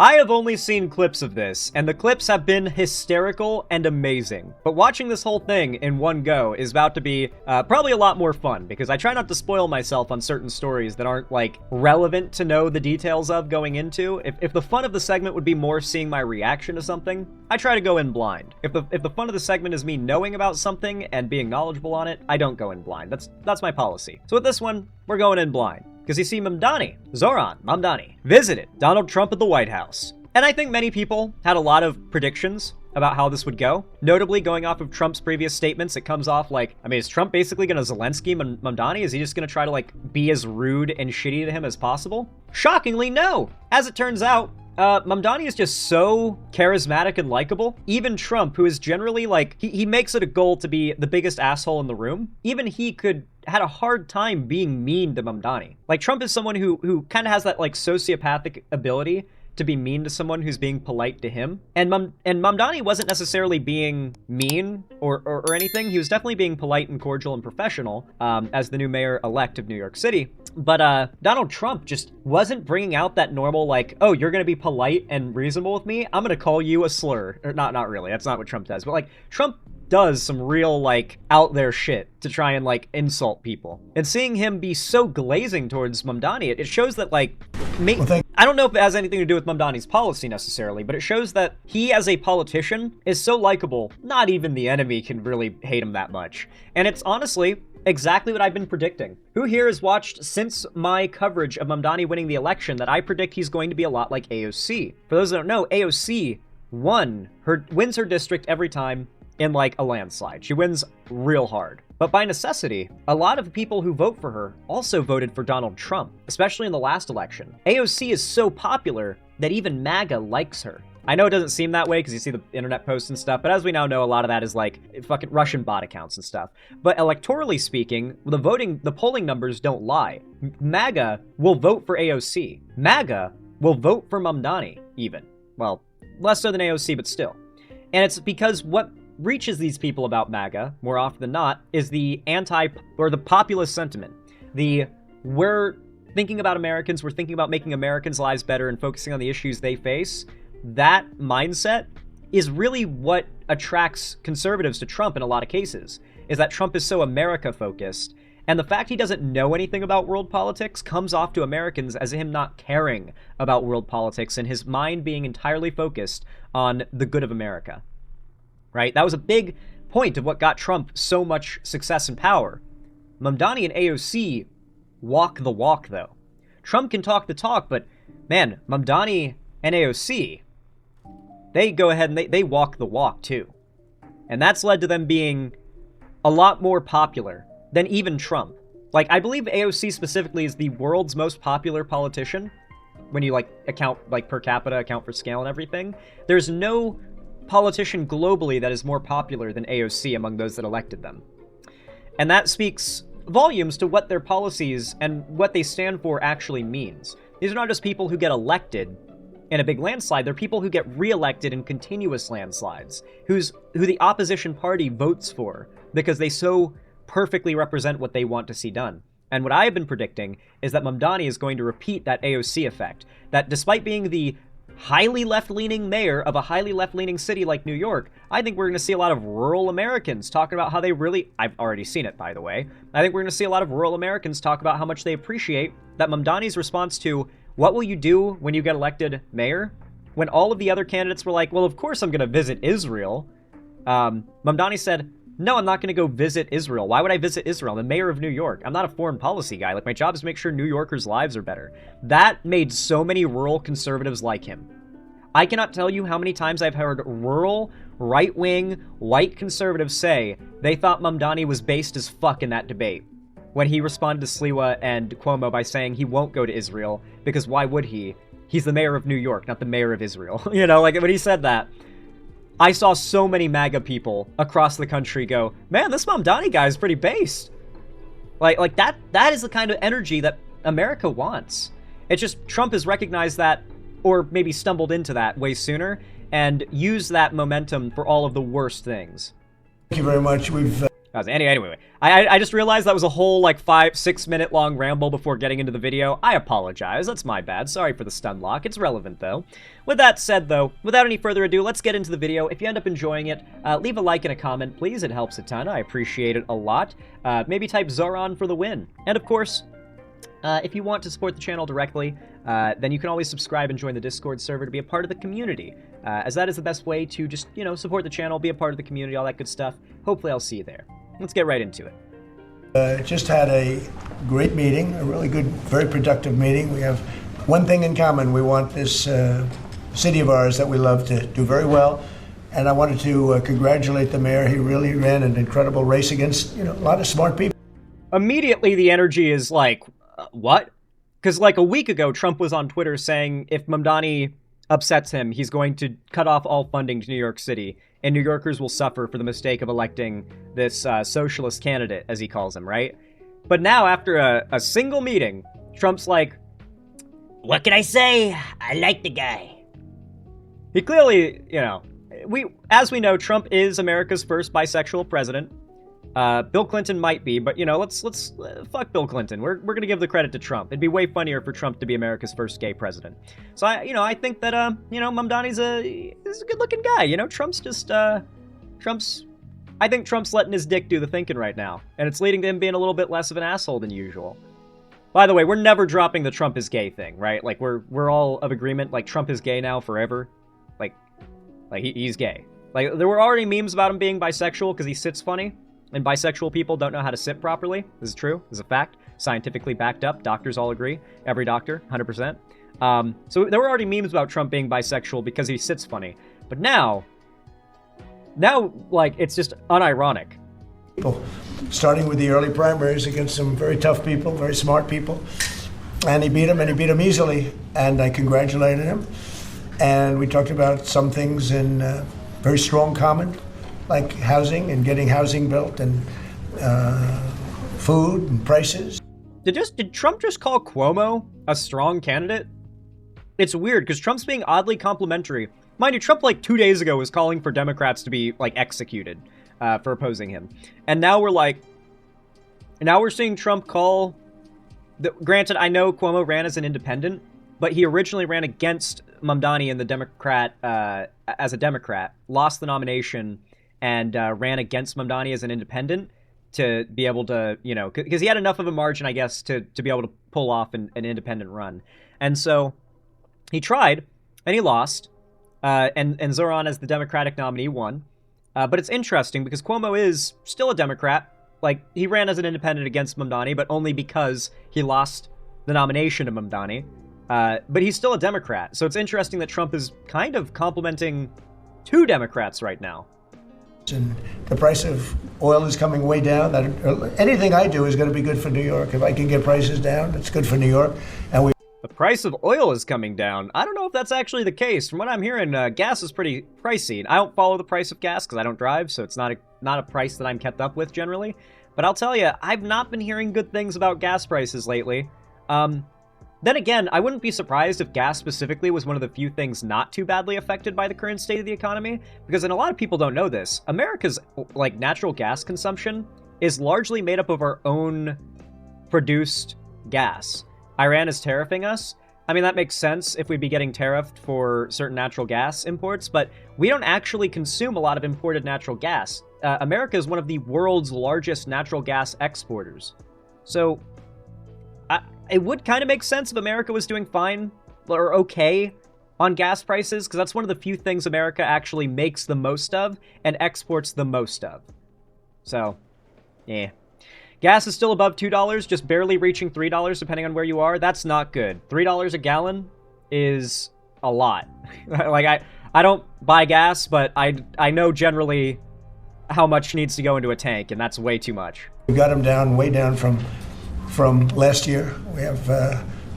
I have only seen clips of this, and the clips have been hysterical and amazing. But watching this whole thing in one go is about to be probably a lot more fun, because I try not to spoil myself on certain stories that aren't, like, relevant to know the details of going into. If the fun of the segment would be more seeing my reaction to something, I try to go in blind. If the fun of the segment is me knowing about something and being knowledgeable on it, I don't go in blind. That's my policy. So with this one, we're going in blind. Because you see, Mamdani, Zohran Mamdani, visited Donald Trump at the White House. And I think many people had a lot of predictions about how this would go. Notably, going off of Trump's previous statements, it comes off like, I mean, is Trump basically going to Zelensky Mamdani? Is he just going to try to, like, be as rude and shitty to him as possible? Shockingly, no! As it turns out, Mamdani is just so charismatic and likable. Even Trump, who is generally, like, he makes it a goal to be the biggest asshole in the room. Even he had a hard time being mean to Mamdani. Like, Trump is someone who kind of has that, like, sociopathic ability to be mean to someone who's being polite to him. And Mamdani wasn't necessarily being mean or anything. He was definitely being polite and cordial and professional as the new mayor-elect of New York City. But Donald Trump just wasn't bringing out that normal, like, oh, you're going to be polite and reasonable with me? I'm going to call you a slur. Or not really. That's not what Trump does. But, like, Trump does some real, like, out there shit to try and, like, insult people. And seeing him be so glazing towards Mamdani, it shows that, like, I don't know if it has anything to do with Mamdani's policy necessarily, but it shows that he, as a politician, is so likable, not even the enemy can really hate him that much. And it's honestly exactly what I've been predicting. Who here has watched since my coverage of Mamdani winning the election that I predict he's going to be a lot like AOC? For those that don't know, AOC wins her district every time in, like, a landslide. She wins real hard. But by necessity, a lot of people who vote for her also voted for Donald Trump, especially in the last election. AOC is so popular that even MAGA likes her. I know it doesn't seem that way because you see the internet posts and stuff, but as we now know, a lot of that is like fucking Russian bot accounts and stuff. But electorally speaking, the polling numbers don't lie. MAGA will vote for AOC. MAGA will vote for Mamdani, even. Well, less so than AOC, but still. And it's because what reaches these people about MAGA, more often than not, is the the populist sentiment. We're thinking about Americans, we're thinking about making Americans' lives better and focusing on the issues they face. That mindset is really what attracts conservatives to Trump in a lot of cases, is that Trump is so America-focused, and the fact he doesn't know anything about world politics comes off to Americans as him not caring about world politics and his mind being entirely focused on the good of America. Right? That was a big point of what got Trump so much success and power. Mamdani and AOC walk the walk, though. Trump can talk the talk, but man, Mamdani and AOC, they go ahead and they walk the walk, too. And that's led to them being a lot more popular than even Trump. Like, I believe AOC specifically is the world's most popular politician when you, like, account, like, per capita, account for scale and everything. There's no politician globally that is more popular than AOC among those that elected them. And that speaks volumes to what their policies and what they stand for actually means. These are not just people who get elected in a big landslide, they're people who get reelected in continuous landslides, who the opposition party votes for because they so perfectly represent what they want to see done. And what I have been predicting is that Mamdani is going to repeat that AOC effect, that despite being the highly left-leaning mayor of a highly left-leaning city like New York, I think we're going to see a lot of rural Americans talking about how they really... I've already seen it, by the way. I think we're going to see a lot of rural Americans talk about how much they appreciate that Mamdani's response to, what will you do when you get elected mayor? When all of the other candidates were like, well, of course I'm going to visit Israel. Mamdani said, no, I'm not going to go visit Israel. Why would I visit Israel? I'm the mayor of New York. I'm not a foreign policy guy. Like, my job is to make sure New Yorkers' lives are better. That made so many rural conservatives like him. I cannot tell you how many times I've heard rural, right-wing, white conservatives say they thought Mamdani was based as fuck in that debate when he responded to Sliwa and Cuomo by saying he won't go to Israel because why would he? He's the mayor of New York, not the mayor of Israel. You know, like, when he said that, I saw so many MAGA people across the country go, man, this Mamdani guy is pretty based. Like that is the kind of energy that America wants. It's just Trump has recognized that, or maybe stumbled into that way sooner, and used that momentum for all of the worst things. Thank you very much. Anyway, I just realized that was a whole, like, 5-6 minute long ramble before getting into the video. I apologize. That's my bad. Sorry for the stun lock. It's relevant, though. With that said, though, without any further ado, let's get into the video. If you end up enjoying it, leave a like and a comment, please. It helps a ton. I appreciate it a lot. Maybe type Zohran for the win. And, of course, if you want to support the channel directly, then you can always subscribe and join the Discord server to be a part of the community, as that is the best way to just, you know, support the channel, be a part of the community, all that good stuff. Hopefully I'll see you there. Let's get right into it. Just had a great meeting, a really good, very productive meeting. We have one thing in common. We want this city of ours that we love to do very well. And I wanted to congratulate the mayor. He really ran an incredible race against, you know, a lot of smart people. Immediately the energy is like, what? Because like a week ago, Trump was on Twitter saying if Mamdani upsets him, he's going to cut off all funding to New York City, and New Yorkers will suffer for the mistake of electing this socialist candidate, as he calls him, right? But now, after a single meeting, Trump's like, what can I say? I like the guy. He clearly, you know, as we know, Trump is America's first bisexual president. Bill Clinton might be, but, you know, let's fuck Bill Clinton. We're gonna give the credit to Trump. It'd be way funnier for Trump to be America's first gay president. So I think that, you know, Mamdani's a good-looking guy. You know, I think Trump's letting his dick do the thinking right now, and it's leading to him being a little bit less of an asshole than usual. By the way, we're never dropping the Trump is gay thing, right? Like, we're all of agreement, like, Trump is gay now forever. Like he's gay. Like, there were already memes about him being bisexual because he sits funny. And bisexual people don't know how to sit properly. This is true. This is a fact. Scientifically backed up. Doctors all agree. Every doctor, 100%. So there were already memes about Trump being bisexual because he sits funny. But now, like, it's just unironic. Starting with the early primaries against some very tough people, very smart people. And he beat them easily. And I congratulated him. And we talked about some things in very strong common, like housing and getting housing built and food and prices. Did Trump just call Cuomo a strong candidate? It's weird because Trump's being oddly complimentary. Mind you, Trump like 2 days ago was calling for Democrats to be like executed for opposing him. And now we're seeing Trump call, granted, I know Cuomo ran as an independent, but he originally ran against Mamdani in the Democrat, as a Democrat, lost the nomination, and ran against Mamdani as an independent to be able to, you know, because he had enough of a margin, I guess, to be able to pull off an independent run. And so he tried, and he lost, and Zohran, as the Democratic nominee, won. But it's interesting because Cuomo is still a Democrat. Like, he ran as an independent against Mamdani, but only because he lost the nomination to Mamdani. But he's still a Democrat. So it's interesting that Trump is kind of complimenting two Democrats right now. And the price of oil is coming way down. Anything I do is going to be good for New York. If I can get prices down, it's good for New York. And the price of oil is coming down. I don't know if that's actually the case. From what I'm hearing, gas is pretty pricey. I don't follow the price of gas because I don't drive, so it's not a price that I'm kept up with generally. But I'll tell you, I've not been hearing good things about gas prices lately. Then again, I wouldn't be surprised if gas specifically was one of the few things not too badly affected by the current state of the economy, because, and a lot of people don't know this, America's, like, natural gas consumption is largely made up of our own produced gas. Iran is tariffing us. I mean, that makes sense if we'd be getting tariffed for certain natural gas imports, but we don't actually consume a lot of imported natural gas. America is one of the world's largest natural gas exporters. So it would kind of make sense if America was doing fine or okay on gas prices, because that's one of the few things America actually makes the most of and exports the most of. So, yeah. Gas is still above $2, just barely reaching $3 depending on where you are. That's not good. $3 a gallon is a lot. Like, I don't buy gas, but I know generally how much needs to go into a tank, and that's way too much. We got them down, way down from last year. We have,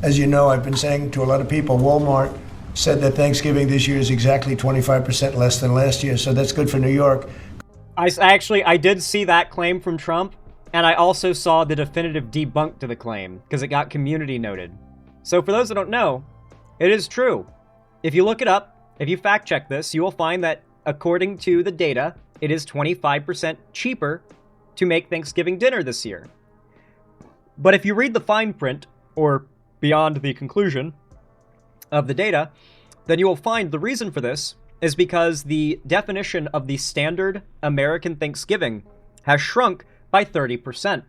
as you know, I've been saying to a lot of people, Walmart said that Thanksgiving this year is exactly 25% less than last year, so that's good for New York. I did see that claim from Trump, and I also saw the definitive debunk to the claim, because it got community noted. So for those that don't know, it is true. If you look it up, if you fact check this, you will find that according to the data, it is 25% cheaper to make Thanksgiving dinner this year. But if you read the fine print, or beyond the conclusion of the data, then you will find the reason for this is because the definition of the standard American Thanksgiving has shrunk by 30%.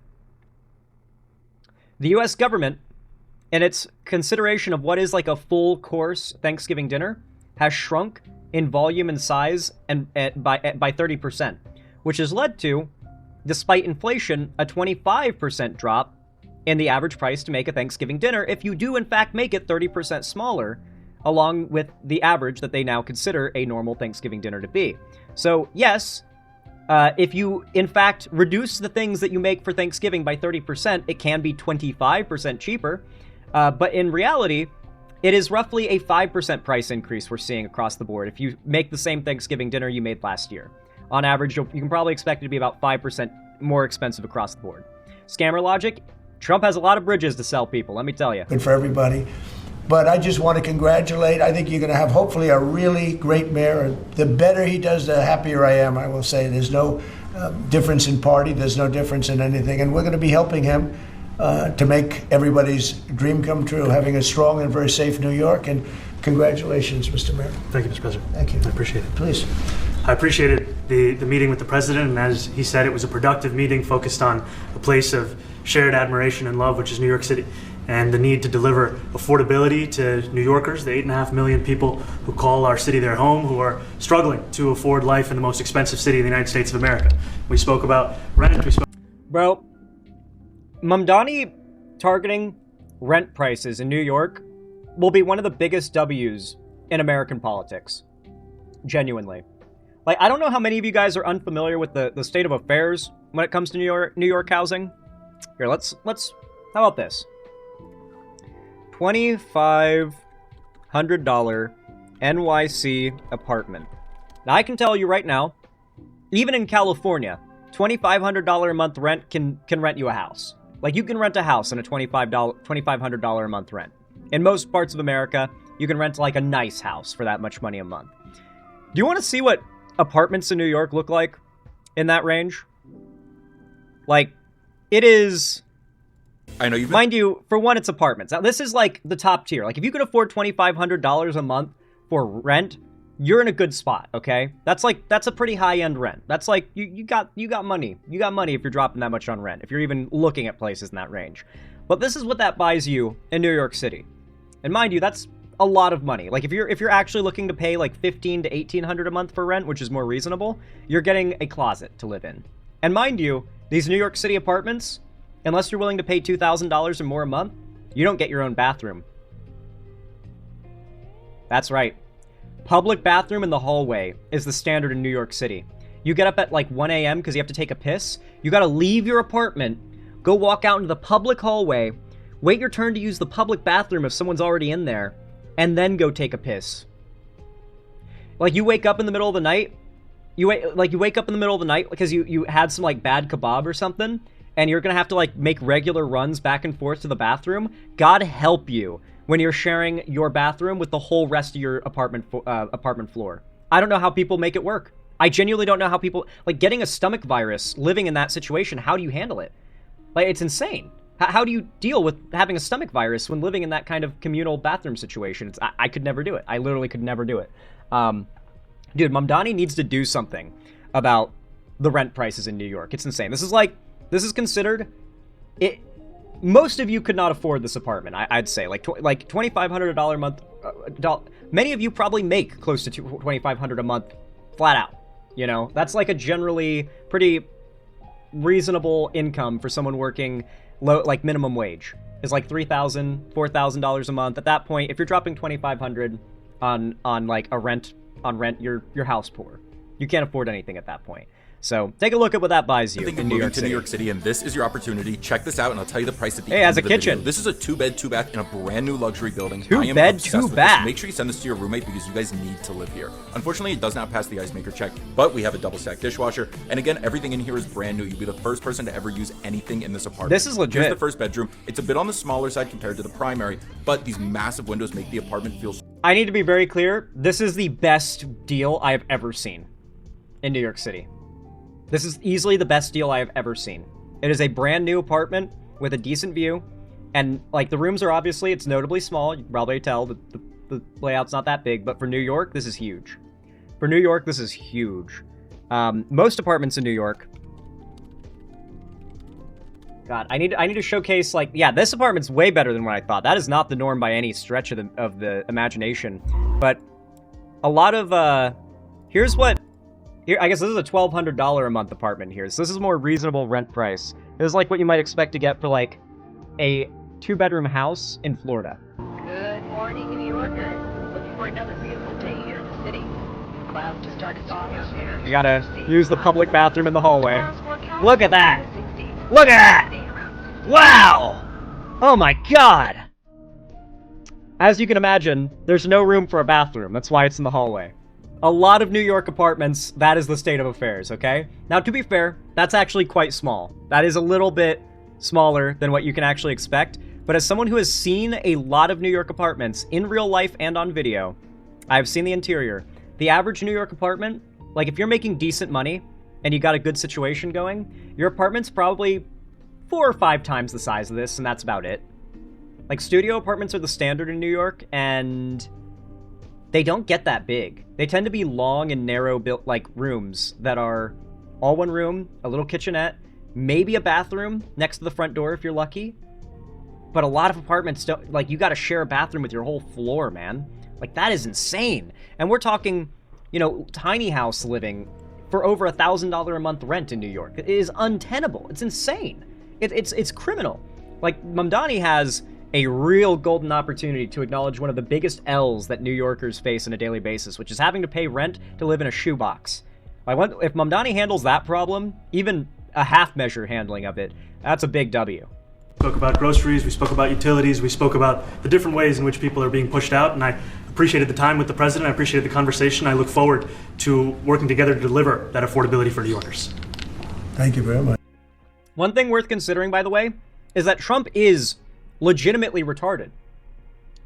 The US government, in its consideration of what is like a full course Thanksgiving dinner, has shrunk in volume and size and by 30%, which has led to, despite inflation, a 25% drop in the average price to make a Thanksgiving dinner if you do in fact make it 30% smaller, along with the average that they now consider a normal Thanksgiving dinner to be. So yes, if you in fact reduce the things that you make for Thanksgiving by 30%, it can be 25% cheaper. But in reality, it is roughly a 5% price increase we're seeing across the board if you make the same Thanksgiving dinner you made last year. On average, you can probably expect it to be about 5% more expensive across the board. Scammer logic, Trump has a lot of bridges to sell people, let me tell you. Good for everybody. But I just want to congratulate. I think you're going to have hopefully a really great mayor. The better he does, the happier I am, I will say. There's no difference in party. There's no difference in anything. And we're going to be helping him to make everybody's dream come true, having a strong and very safe New York. And congratulations, Mr. Mayor. Thank you, Mr. President. Thank you. I appreciate it. Please. I appreciated the meeting with the president, and as he said, it was a productive meeting focused on a place of shared admiration and love, which is New York City, and the need to deliver affordability to New Yorkers, the 8.5 million people who call our city their home, who are struggling to afford life in the most expensive city in the United States of America. We spoke about rent. Bro, Mamdani targeting rent prices in New York will be one of the biggest W's in American politics. Genuinely. Like, I don't know how many of you guys are unfamiliar with the state of affairs when it comes to New York housing. Here, let's how about this? $2,500 NYC apartment. Now, I can tell you right now, even in California, $2,500 a month rent can rent you a house. Like, you can rent a house on a $2,500 a month rent. In most parts of America, you can rent like a nice house for that much money a month. Do you want to see what apartments in New York look like in that range? Like, it is... I know you've mind you, for one, it's apartments. Now, this is like the top tier. Like, if you can afford $2,500 a month for rent, you're in a good spot, okay? That's a pretty high-end rent. That's like, you got money. You got money if you're dropping that much on rent, if you're even looking at places in that range. But this is what that buys you in New York City. And mind you, that's a lot of money. Like, if you're actually looking to pay like $1,500 to $1,800 a month for rent, which is more reasonable, you're getting a closet to live in. And mind you, these New York City apartments, unless you're willing to pay $2,000 or more a month, you don't get your own bathroom. That's right. Public bathroom in the hallway is the standard in New York City. You get up at like 1 a.m. because you have to take a piss. You got to leave your apartment, go walk out into the public hallway, wait your turn to use the public bathroom if someone's already in there, and then go take a piss. Like, you wake up in the middle of the night, you wake up in the middle of the night because you had some like bad kebab or something, and you're gonna have to like make regular runs back and forth to the bathroom. God help you when you're sharing your bathroom with the whole rest of your apartment floor. I don't know how people make it work. I genuinely don't know how people, like, getting a stomach virus, living in that situation, how do you handle it? Like, it's insane. How do you deal with having a stomach virus when living in that kind of communal bathroom situation? I could never do it. I literally could never do it. Dude, Mamdani needs to do something about the rent prices in New York. It's insane. This is considered... most of you could not afford this apartment, I'd say. Like $2,500 a month. Many of you probably make close to $2,500 a month flat out. You know, that's like a generally pretty reasonable income for someone working low, like minimum wage. Is like $3,000, $4,000 a month. At that point, if you're dropping $2,500 on like a rent, you're house poor. You can't afford anything at that point. So take a look at what that buys you in New York City. New York City, and this is your opportunity. Check this out, and I'll tell you the price at the end of the the kitchen. video. This is a 2-bed, 2-bath in a brand new luxury building. 2-bed, 2-bath. Make sure you send this to your roommate because you guys need to live here. Unfortunately, it does not pass the ice maker check, but we have a double stack dishwasher, and again, everything in here is brand new. You'll be the first person to ever use anything in this apartment. This is legit. Here's the first bedroom. It's a bit on the smaller side compared to the primary, but these massive windows make the apartment feel... I need to be very clear. This is the best deal I have ever seen in New York City. This is easily the best deal I have ever seen. It is a brand new apartment with a decent view, and like the rooms are obviously, it's notably small. You can probably tell the layout's not that big, but for New York, this is huge. For New York, this is huge. Most apartments in New York. God, I need to showcase, like, yeah, this apartment's way better than what I thought. That is not the norm by any stretch of the imagination. But a lot of here, I guess this is a $1,200 a month apartment here. So this is a more reasonable rent price. This is like what you might expect to get for like a 2-bedroom house in Florida. Good morning, New Yorkers. Looking for another beautiful day here in the city. Clouds just started to appear. You gotta use the public bathroom in the hallway. Look at that! Look at that! Wow! Oh my god! As you can imagine, there's no room for a bathroom. That's why it's in the hallway. A lot of New York apartments, that is the state of affairs, okay? Now, to be fair, that's actually quite small. That is a little bit smaller than what you can actually expect. But as someone who has seen a lot of New York apartments in real life and on video, I've seen the interior. The average New York apartment, like if you're making decent money and you got a good situation going, your apartment's probably 4 or 5 times the size of this, and that's about it. Like, studio apartments are the standard in New York, and they don't get that big. They tend to be long and narrow built, like, rooms that are all one room, a little kitchenette, maybe a bathroom next to the front door if you're lucky. But a lot of apartments don't, like, you gotta share a bathroom with your whole floor, man. Like, that is insane. And we're talking, you know, tiny house living for over $1,000 a month rent in New York. It is untenable. It's insane. It's criminal. Like, Mamdani has a real golden opportunity to acknowledge one of the biggest L's that New Yorkers face on a daily basis, which is having to pay rent to live in a shoebox. If Mamdani handles that problem, even a half measure handling of it, that's a big W. We spoke about groceries, we spoke about utilities, we spoke about the different ways in which people are being pushed out, and I appreciated the time with the president, I appreciated the conversation. I look forward to working together to deliver that affordability for New Yorkers. Thank you very much. One thing worth considering, by the way, is that Trump is legitimately retarded.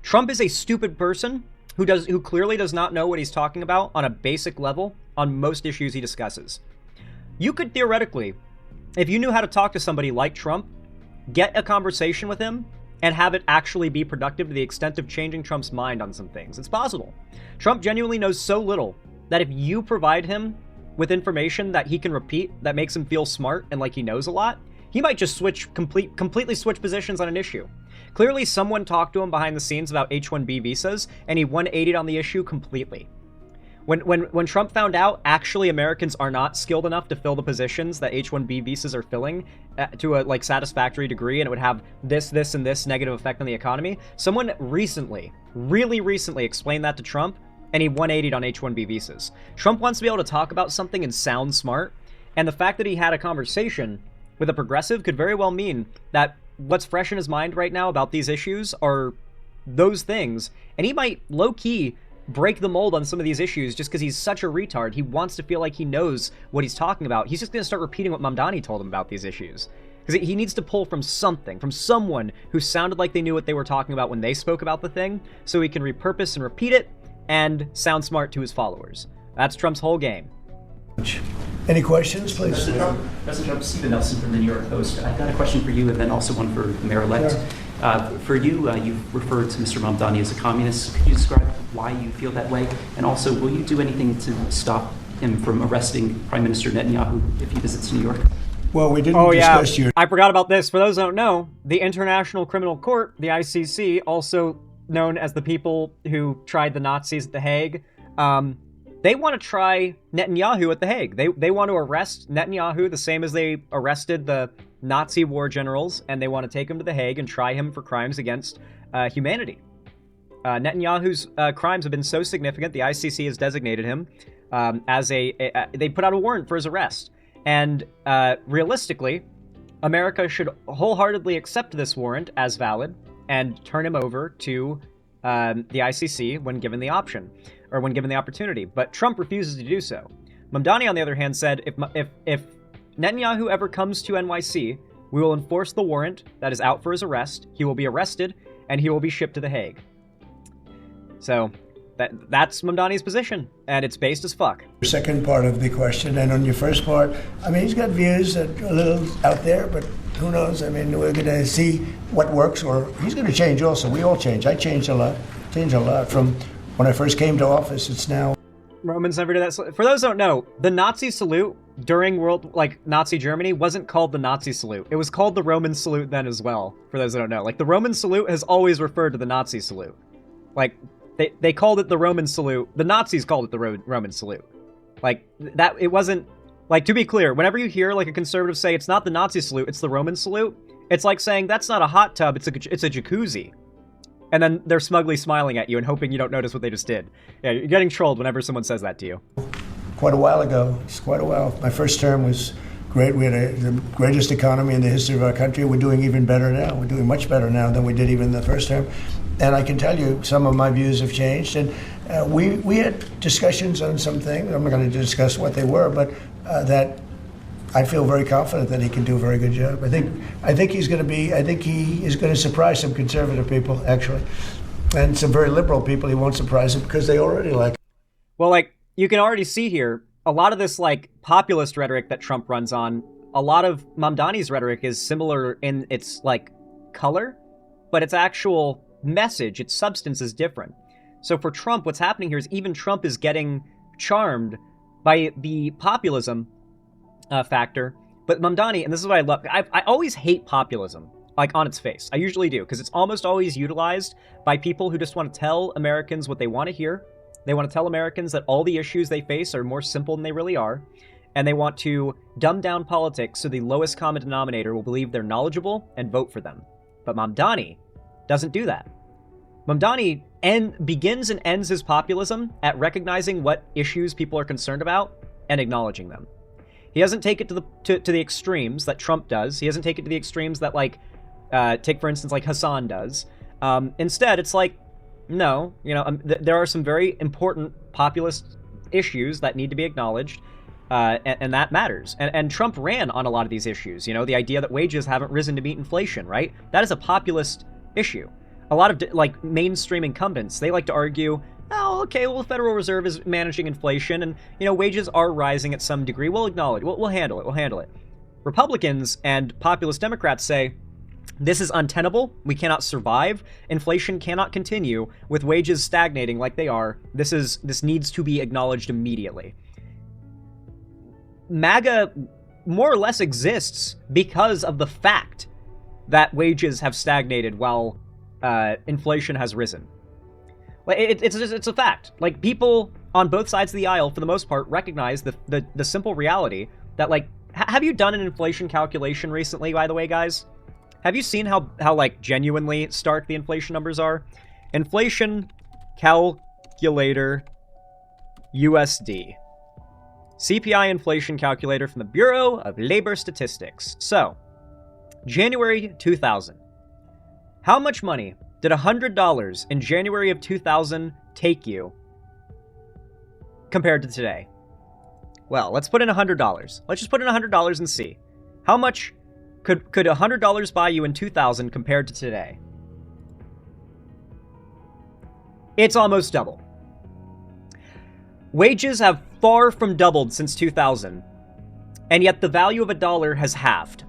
Trump is a stupid person who clearly does not know what he's talking about on a basic level on most issues he discusses. You could theoretically, if you knew how to talk to somebody like Trump, get a conversation with him and have it actually be productive to the extent of changing Trump's mind on some things. It's possible. Trump genuinely knows so little that if you provide him with information that he can repeat that makes him feel smart and like he knows a lot, he might just completely switch positions on an issue. Clearly, someone talked to him behind the scenes about H-1B visas, and he 180'd on the issue completely. When Trump found out actually Americans are not skilled enough to fill the positions that H-1B visas are filling to a satisfactory degree, and it would have this, and this negative effect on the economy, someone really recently explained that to Trump, and he 180'd on H-1B visas. Trump wants to be able to talk about something and sound smart, and the fact that he had a conversation with a progressive could very well mean that what's fresh in his mind right now about these issues are those things, and he might low-key break the mold on some of these issues just because he's such a retard. He wants to feel like he knows what he's talking about. He's just going to start repeating what Mamdani told him about these issues. Because he needs to pull from something, from someone who sounded like they knew what they were talking about when they spoke about the thing, so he can repurpose and repeat it and sound smart to his followers. That's Trump's whole game. Any questions, please? President Trump, Stephen Nelson from the New York Post. I've got a question for you and then also one for the mayor-elect. For you, you've referred to Mr. Mamdani as a communist. Could you describe why you feel that way? And also, will you do anything to stop him from arresting Prime Minister Netanyahu if he visits New York? Well, we didn't discuss your... I forgot about this. For those who don't know, the International Criminal Court, the ICC, also known as the people who tried the Nazis at The Hague, they want to try Netanyahu at The Hague. They want to arrest Netanyahu the same as they arrested the Nazi war generals, and they want to take him to The Hague and try him for crimes against humanity. Netanyahu's crimes have been so significant, the ICC has designated him as they put out a warrant for his arrest. And realistically, America should wholeheartedly accept this warrant as valid and turn him over to the ICC when given the option, or when given the opportunity. But Trump refuses to do so. Mamdani, on the other hand, said, if Netanyahu ever comes to NYC, we will enforce the warrant that is out for his arrest, he will be arrested, and he will be shipped to The Hague. So, That's Mamdani's position, and it's based as fuck. Second part of the question, and on your first part, I mean, he's got views that are a little out there, but who knows? I mean, we're going to see what works, or he's going to change also. We all change. I changed a lot from when I first came to office. It's now. Romans never did that. For those who don't know, the Nazi salute during Nazi Germany wasn't called the Nazi salute. It was called the Roman salute then as well, for those who don't know. Like, the Roman salute has always referred to the Nazi salute. Like, they called it the Roman salute. The Nazis called it the Roman salute. Like, that, it wasn't, like, to be clear, whenever you hear, like, a conservative say it's not the Nazi salute, it's the Roman salute, it's like saying that's not a hot tub, it's a jacuzzi. And then they're smugly smiling at you and hoping you don't notice what they just did. Yeah, you're getting trolled whenever someone says that to you. Quite a while ago. It's quite a while. My first term was great. We had the greatest economy in the history of our country. We're doing even better now. We're doing much better now than we did even the first term. And I can tell you some of my views have changed. And we had discussions on some things. I'm not going to discuss what they were, but that I feel very confident that he can do a very good job. I think he is going to surprise some conservative people, actually. And some very liberal people he won't surprise them because they already like him. Well, like, you can already see here, a lot of this, like, populist rhetoric that Trump runs on, a lot of Mamdani's rhetoric is similar in its, like, color, but its actual message, its substance is different. So for Trump, what's happening here is even Trump is getting charmed by the populism factor. But Mamdani, and this is what I love, I always hate populism, like, on its face. I usually do, because it's almost always utilized by people who just want to tell Americans what they want to hear. They want to tell Americans that all the issues they face are more simple than they really are, and they want to dumb down politics so the lowest common denominator will believe they're knowledgeable and vote for them. But Mamdani doesn't do that. Mamdani begins and ends his populism at recognizing what issues people are concerned about and acknowledging them. He doesn't take it to the extremes that Trump does. He doesn't take it to the extremes that, like, take, for instance, like Hassan does. Instead, it's like, no, there are some very important populist issues that need to be acknowledged, and that matters. And Trump ran on a lot of these issues. The idea that wages haven't risen to meet inflation, right? That is a populist issue. A lot of, like, mainstream incumbents, they like to argue, oh, okay, well, the Federal Reserve is managing inflation, and, wages are rising at some degree. We'll acknowledge, we'll handle it. Republicans and populist Democrats say, this is untenable. We cannot survive. Inflation cannot continue with wages stagnating like they are. This needs to be acknowledged immediately. MAGA more or less exists because of the fact that wages have stagnated while inflation has risen. It's a fact. Like, people on both sides of the aisle, for the most part, recognize the simple reality that, like, have you done an inflation calculation recently, by the way, guys? Have you seen how like, genuinely stark the inflation numbers are? Inflation calculator USD. CPI inflation calculator from the Bureau of Labor Statistics. So, January 2000. How much money did $100 in January of 2000 take you compared to today? Well, let's put in $100. Let's just put in $100 and see. How much could $100 buy you in 2000 compared to today? It's almost double. Wages have far from doubled since 2000, and yet the value of a dollar has halved.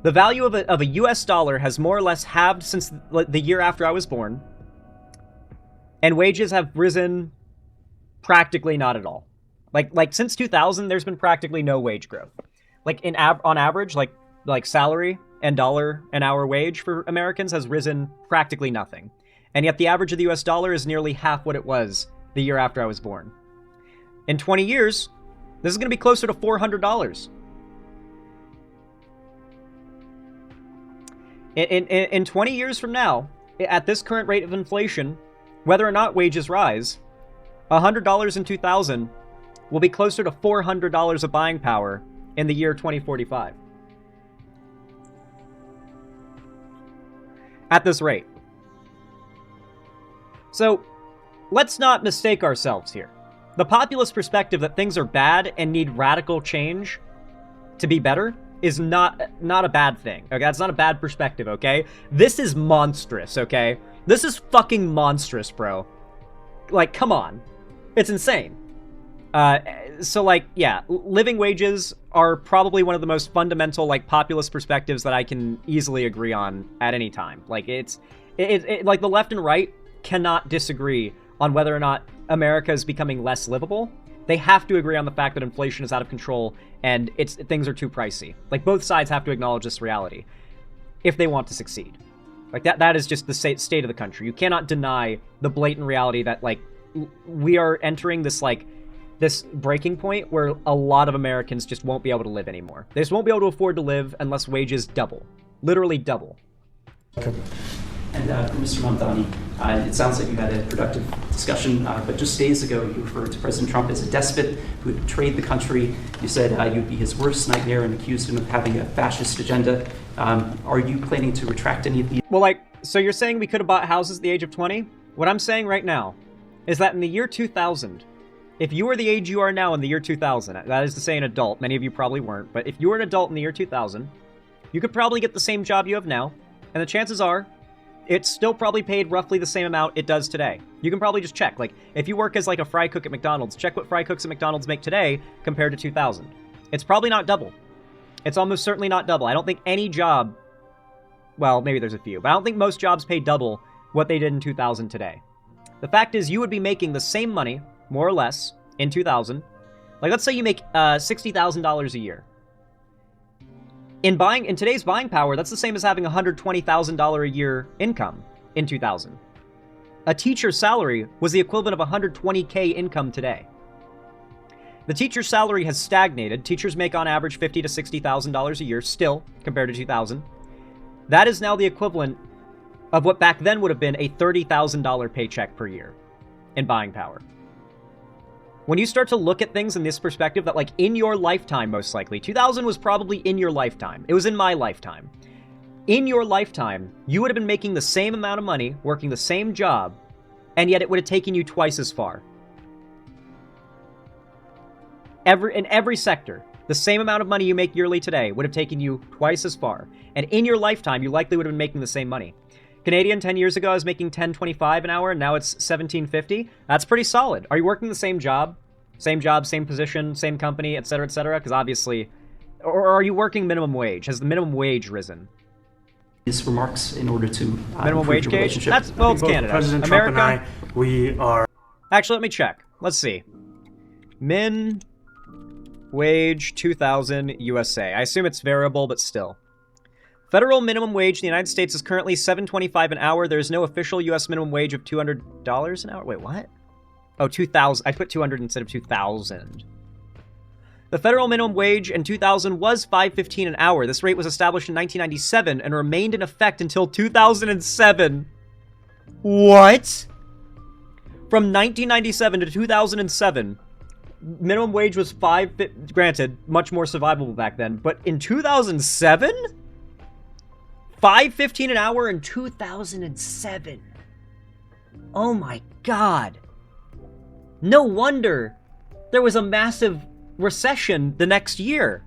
The value of a US dollar has more or less halved since the year after I was born, and wages have risen practically not at all. Like since 2000, there's been practically no wage growth. Like on average, like salary and dollar an hour wage for Americans has risen practically nothing. And yet the average of the US dollar is nearly half what it was the year after I was born. In 20 years, this is going to be closer to $400. In 20 years from now, at this current rate of inflation, whether or not wages rise, $100 in 2000 will be closer to $400 of buying power in the year 2045. At this rate. So, let's not mistake ourselves here. The populist perspective that things are bad and need radical change to be better is not a bad thing. Okay, that's not a bad perspective, okay? This is monstrous, okay? This is fucking monstrous, bro. Like, come on. It's insane. So, like, yeah, living wages are probably one of the most fundamental, like, populist perspectives that I can easily agree on at any time. Like, like, the left and right cannot disagree on whether or not America is becoming less livable. They have to agree on the fact that inflation is out of control and things are too pricey. Like, both sides have to acknowledge this reality if they want to succeed. Like, that is just the state of the country. You cannot deny the blatant reality that, like, we are entering this, like, this breaking point where a lot of Americans just won't be able to live anymore. They just won't be able to afford to live unless wages double. Literally double. And for Mr. Mamdani, it sounds like you had a productive discussion, but just days ago you referred to President Trump as a despot who had betrayed the country. You said you'd be his worst nightmare and accused him of having a fascist agenda. Are you planning to retract any of these? Well, like, so you're saying we could have bought houses at the age of 20? What I'm saying right now is that in the year 2000, if you were the age you are now in the year 2000, that is to say an adult, many of you probably weren't, but if you were an adult in the year 2000, you could probably get the same job you have now, and the chances are, it's still probably paid roughly the same amount it does today. You can probably just check. Like, if you work as, like, a fry cook at McDonald's, check what fry cooks at McDonald's make today compared to 2000. It's probably not double. It's almost certainly not double. I don't think any job... Well, maybe there's a few, but I don't think most jobs pay double what they did in 2000 today. The fact is, you would be making the same money, more or less, in 2000. Like, let's say you make $60,000 a year. In today's buying power, that's the same as having $120,000 a year income in 2000. A teacher's salary was the equivalent of $120K income today. The teacher's salary has stagnated. Teachers make on average $50,000 to $60,000 a year still, compared to 2000. That is now the equivalent of what back then would have been a $30,000 paycheck per year in buying power. When you start to look at things in this perspective, that, like, in your lifetime, most likely, 2000 was probably in your lifetime. It was in my lifetime. In your lifetime, you would have been making the same amount of money, working the same job, and yet it would have taken you twice as far. In every sector, the same amount of money you make yearly today would have taken you twice as far. And in your lifetime, you likely would have been making the same money. Canadian 10 years ago, I was making $10.25 an hour, and now it's $17.50. That's pretty solid. Are you working the same job? Same job, same position, same company, et cetera, because obviously... Or are you working minimum wage? Has the minimum wage risen? His remarks in order to minimum wage gauge? That's, well, it's Canada. President America, Trump and I, we are... Actually, let me check. Let's see. Min wage 2000 USA. I assume it's variable, but still. Federal minimum wage in the United States is currently $7.25 an hour. There is no official U.S. minimum wage of $200 an hour. Wait, what? Oh, 2,000. I put 200 instead of 2,000. The federal minimum wage in 2000 was $5.15 an hour. This rate was established in 1997 and remained in effect until 2007. What? From 1997 to 2007, minimum wage was granted, much more survivable back then, but in 2007? $5.15 an hour in 2007. Oh my god. No wonder there was a massive recession the next year.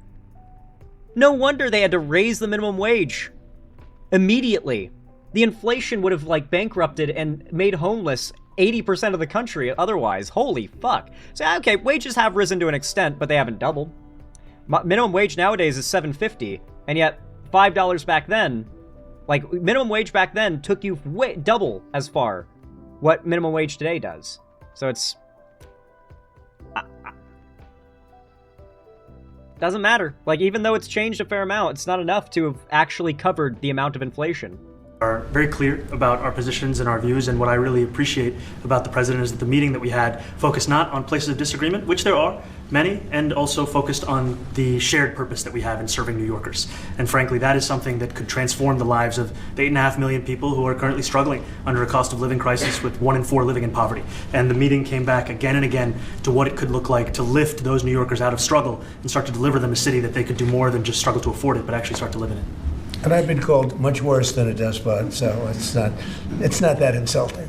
No wonder they had to raise the minimum wage immediately. The inflation would have, like, bankrupted and made homeless 80% of the country otherwise. Holy fuck. So, okay, wages have risen to an extent, but they haven't doubled. Minimum wage nowadays is $7.50, and yet $5 back then, like, minimum wage back then took you double as far what minimum wage today does. So it's... doesn't matter. Like, even though it's changed a fair amount, it's not enough to have actually covered the amount of inflation. Are very clear about our positions and our views, and what I really appreciate about the president is that the meeting that we had focused not on places of disagreement, which there are many, and also focused on the shared purpose that we have in serving New Yorkers. And frankly, that is something that could transform the lives of the 8.5 million people who are currently struggling under a cost of living crisis, with 1 in 4 living in poverty. And the meeting came back again and again to what it could look like to lift those New Yorkers out of struggle and start to deliver them a city that they could do more than just struggle to afford it, but actually start to live in it. And I've been called much worse than a despot, so it's not that insulting.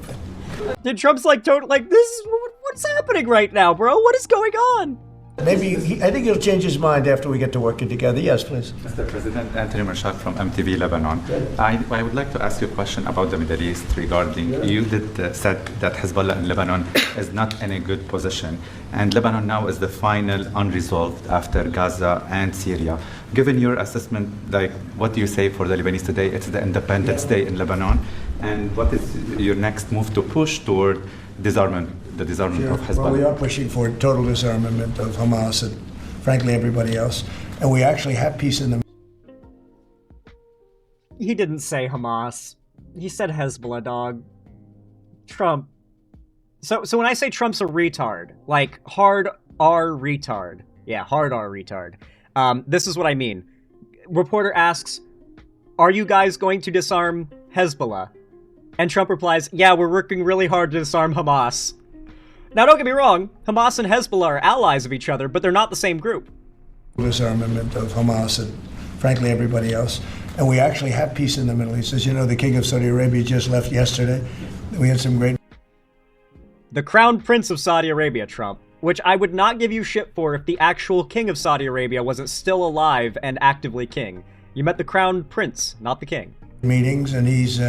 Dude, Trump's like, this is what's happening right now, bro. What is going on? I think he'll change his mind after we get to working together. Yes, please. Mr. President, Anthony Marshak from MTV Lebanon. I would like to ask you a question about the Middle East regarding, you said that Hezbollah in Lebanon is not in a good position, and Lebanon now is the final unresolved after Gaza and Syria. Given your assessment, like, what do you say for the Lebanese today? It's the Independence Day in Lebanon, and what is your next move to push toward disarmament? The disarmament of Hezbollah. Well, we are pushing for total disarmament of Hamas and, frankly, everybody else. And we actually have peace in the... He didn't say Hamas. He said Hezbollah, dog. Trump. So when I say Trump's a retard, like hard R retard. Yeah, hard R retard. This is what I mean. Reporter asks, are you guys going to disarm Hezbollah? And Trump replies, yeah, we're working really hard to disarm Hamas. Now, don't get me wrong, Hamas and Hezbollah are allies of each other, but they're not the same group. Disarmament of Hamas and, frankly, everybody else. And we actually have peace in the Middle East. As you know, the King of Saudi Arabia just left yesterday. We had some great... The Crown Prince of Saudi Arabia, Trump, which I would not give you shit for if the actual King of Saudi Arabia wasn't still alive and actively king. You met the Crown Prince, not the King. Meetings, and he's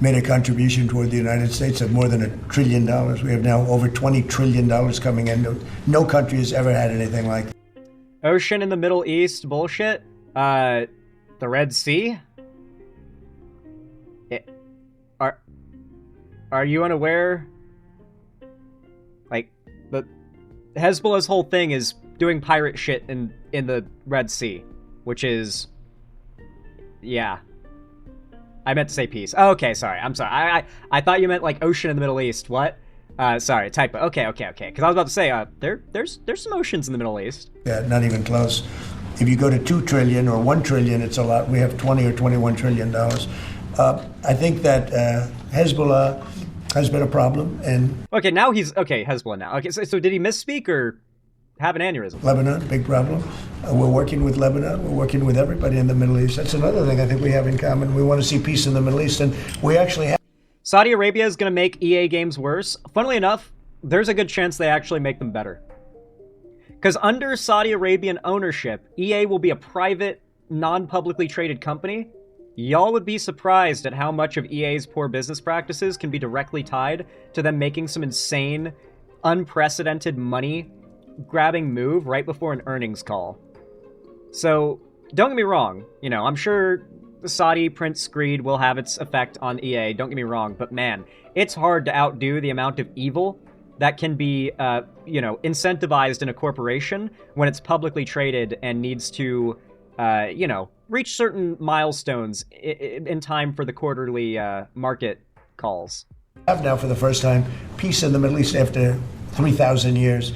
made a contribution toward the United States of more than $1 trillion. We have now over $20 trillion coming in. No country has ever had anything like that. Ocean in the Middle East bullshit? The Red Sea? Are you unaware? Like, the Hezbollah's whole thing is doing pirate shit in the Red Sea, which is... yeah. I meant to say peace. Oh, okay, sorry. I'm sorry. I thought you meant like ocean in the Middle East. What? Sorry, typo. Okay. Because I was about to say, there's some oceans in the Middle East. Yeah, not even close. If you go to 2 trillion or 1 trillion, it's a lot. We have 20 or 21 trillion dollars. I think that Hezbollah has been a problem. And okay, now he's okay. Hezbollah now. Okay, so did he misspeak or have an aneurysm? Lebanon, big problem. We're working with Lebanon. We're working with everybody in the Middle East. That's another thing I think we have in common. We want to see peace in the Middle East, and we actually have. Saudi Arabia is going to make EA games worse. Funnily enough, there's a good chance they actually make them better. Because under Saudi Arabian ownership, EA will be a private, non-publicly traded company. Y'all would be surprised at how much of EA's poor business practices can be directly tied to them making some insane, unprecedented money-grabbing move right before an earnings call. So, don't get me wrong, you know, I'm sure the Saudi Prince greed will have its effect on EA, don't get me wrong, but man, it's hard to outdo the amount of evil that can be, you know, incentivized in a corporation when it's publicly traded and needs to, you know, reach certain milestones in time for the quarterly market calls. Have now for the first time peace in the Middle East after 3,000 years.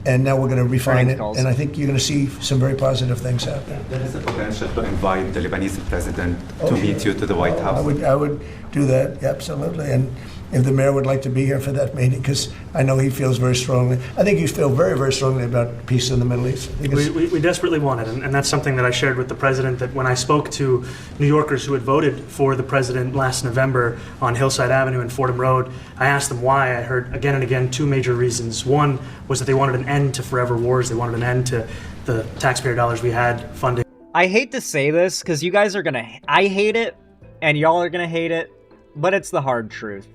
And now we're going to refine it, and I think you're going to see some very positive things happen. There is a potential to invite the Lebanese president to meet you to the White House. I would do that, absolutely. And if the mayor would like to be here for that meeting, because I know he feels very strongly. I think you feel very, very strongly about peace in the Middle East. We desperately want it, and that's something that I shared with the president, that when I spoke to New Yorkers who had voted for the president last November on Hillside Avenue and Fordham Road, I asked them why. I heard again and again two major reasons. One was that they wanted an end to forever wars. They wanted an end to the taxpayer dollars we had funding. I hate to say this, because you guys are gonna... I hate it, and y'all are gonna hate it, but it's the hard truth.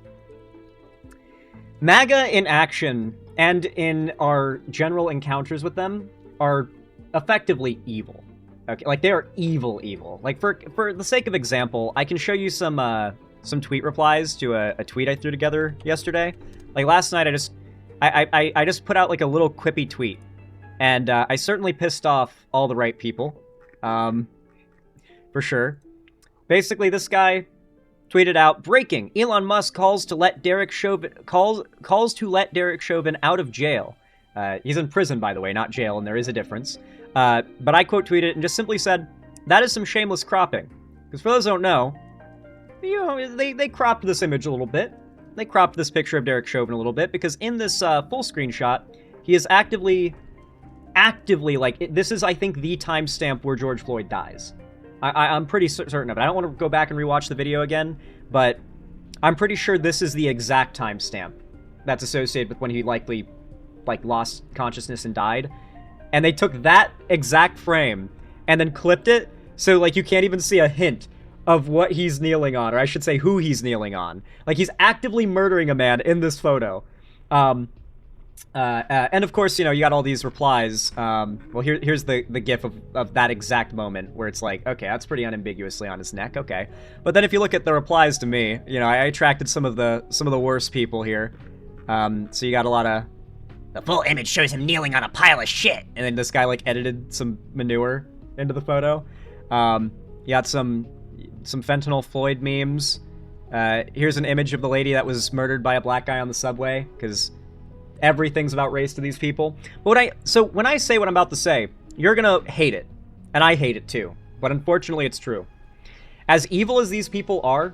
MAGA in action and in our general encounters with them are effectively evil. Okay, like they are evil. Like for the sake of example, I can show you some tweet replies to a tweet I threw together yesterday. Like last night, I just put out like a little quippy tweet, and I certainly pissed off all the right people, for sure. Basically, this guy tweeted out, breaking, Elon Musk calls to let Derek Chauvin out of jail. He's in prison, by the way, not jail, and there is a difference. But I quote tweeted and just simply said, that is some shameless cropping. Because for those who don't know, you know, they cropped this image a little bit. They cropped this picture of Derek Chauvin a little bit, because in this full screenshot, he is actively, like, this is, I think, the timestamp where George Floyd dies. I'm pretty certain of it. I don't want to go back and rewatch the video again, but I'm pretty sure this is the exact timestamp that's associated with when he likely, like, lost consciousness and died. And they took that exact frame and then clipped it so, like, you can't even see a hint of what he's kneeling on, or I should say who he's kneeling on. Like, he's actively murdering a man in this photo. And of course, you know, you got all these replies. Well, here's the gif of that exact moment where it's like, okay, that's pretty unambiguously on his neck, okay. But then if you look at the replies to me, you know, I attracted some of the worst people here. So you got a lot of, the full image shows him kneeling on a pile of shit. And then this guy, like, edited some manure into the photo. You got some fentanyl Floyd memes. Here's an image of the lady that was murdered by a black guy on the subway, because everything's about race to these people. But when I say what I'm about to say, you're gonna hate it. And I hate it too. But unfortunately, it's true. As evil as these people are,